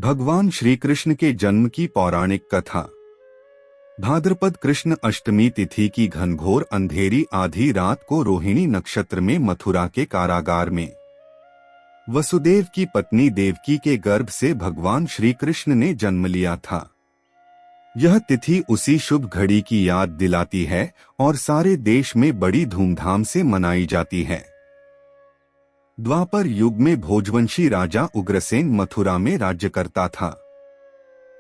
भगवान श्री कृष्ण के जन्म की पौराणिक कथा। भाद्रपद कृष्ण अष्टमी तिथि की घनघोर अंधेरी आधी रात को रोहिणी नक्षत्र में मथुरा के कारागार में वसुदेव की पत्नी देवकी के गर्भ से भगवान श्री कृष्ण ने जन्म लिया था। यह तिथि उसी शुभ घड़ी की याद दिलाती है और सारे देश में बड़ी धूमधाम से मनाई जाती है। द्वापर युग में भोजवंशी राजा उग्रसेन मथुरा में राज्य करता था।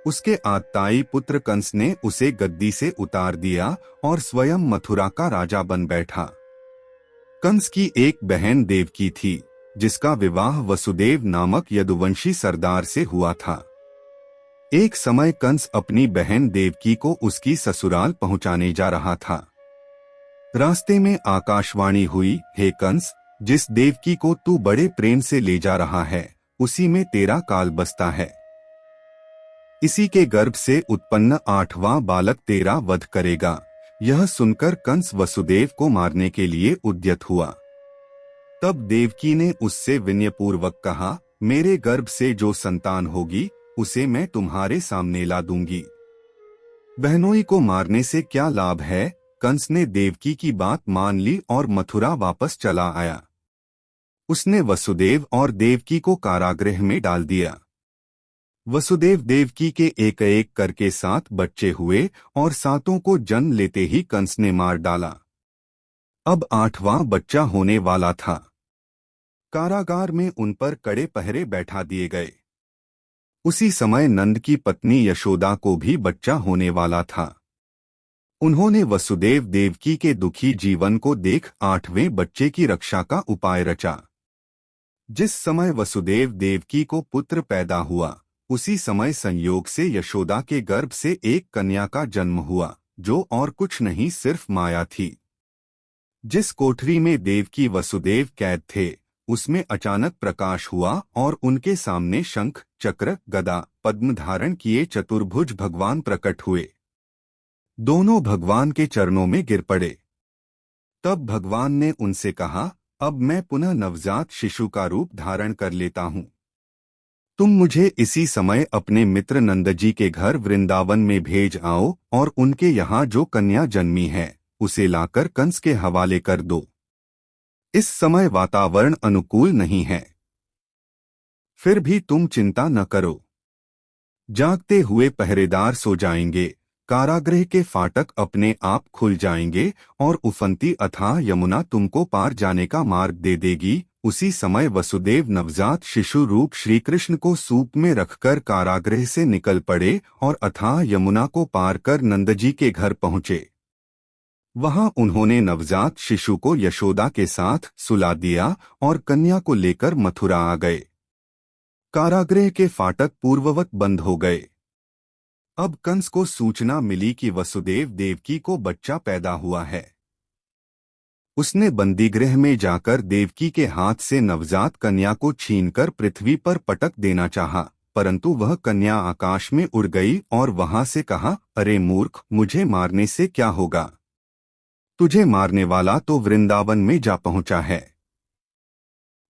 उसके आतताई पुत्र कंस ने उसे गद्दी से उतार दिया और स्वयं मथुरा का राजा बन बैठा। कंस की एक बहन देवकी थी, जिसका विवाह वसुदेव नामक यदुवंशी सरदार से हुआ था। एक समय कंस अपनी बहन देवकी को उसकी ससुराल पहुंचाने जा रहा था। रास्ते में आकाशवाणी हुई, हे कंस, जिस देवकी को तू बड़े प्रेम से ले जा रहा है, उसी में तेरा काल बसता है। इसी के गर्भ से उत्पन्न 8वां बालक तेरा वध करेगा। यह सुनकर कंस वसुदेव को मारने के लिए उद्यत हुआ। तब देवकी ने उससे विनयपूर्वक कहा, मेरे गर्भ से जो संतान होगी उसे मैं तुम्हारे सामने ला दूंगी। बहनोई को मारने से क्या लाभ है। कंस ने देवकी की बात मान ली और मथुरा वापस चला आया। उसने वसुदेव और देवकी को कारागृह में डाल दिया। वसुदेव देवकी के एक एक करके 7 बच्चे हुए और 7 को जन्म लेते ही कंस ने मार डाला। अब 8वां बच्चा होने वाला था। कारागार में उन पर कड़े पहरे बैठा दिए गए। उसी समय नंद की पत्नी यशोदा को भी बच्चा होने वाला था। उन्होंने वसुदेव देवकी के दुखी जीवन को देख 8वें बच्चे की रक्षा का उपाय रचा। जिस समय वसुदेव देवकी को पुत्र पैदा हुआ, उसी समय संयोग से यशोदा के गर्भ से एक कन्या का जन्म हुआ, जो और कुछ नहीं सिर्फ माया थी। जिस कोठरी में देवकी वसुदेव कैद थे, उसमें अचानक प्रकाश हुआ और उनके सामने शंख, चक्र, गदा, पद्म धारण किए चतुर्भुज भगवान प्रकट हुए। दोनों भगवान के चरणों में गिर पड़े। तब भगवान ने उनसे कहा, अब मैं पुनः नवजात शिशु का रूप धारण कर लेता हूँ। तुम मुझे इसी समय अपने मित्र नंदजी के घर वृंदावन में भेज आओ और उनके यहाँ जो कन्या जन्मी है उसे लाकर कंस के हवाले कर दो। इस समय वातावरण अनुकूल नहीं है। फिर भी तुम चिंता न करो। जागते हुए पहरेदार सो जाएंगे, कारागृह के फाटक अपने आप खुल जाएंगे और उफनती अथाह यमुना तुमको पार जाने का मार्ग दे देगी। उसी समय वसुदेव नवजात शिशु रूप श्री कृष्ण को सूप में रखकर कारागृह से निकल पड़े और अथाह यमुना को पार कर नंदजी के घर पहुंचे। वहां उन्होंने नवजात शिशु को यशोदा के साथ सुला दिया और कन्या को लेकर मथुरा आ गए। कारागृह के फाटक पूर्ववत बंद हो गए। अब कंस को सूचना मिली कि वसुदेव देवकी को बच्चा पैदा हुआ है। उसने बंदीगृह में जाकर देवकी के हाथ से नवजात कन्या को छीनकर पृथ्वी पर पटक देना चाहा, परंतु वह कन्या आकाश में उड़ गई और वहां से कहा, अरे मूर्ख, मुझे मारने से क्या होगा। तुझे मारने वाला तो वृंदावन में जा पहुंचा है।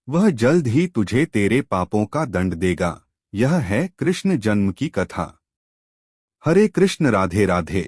वह जल्द ही तुझे तेरे पापों का दंड देगा। यह है कृष्ण जन्म की कथा। हरे कृष्ण, राधे राधे।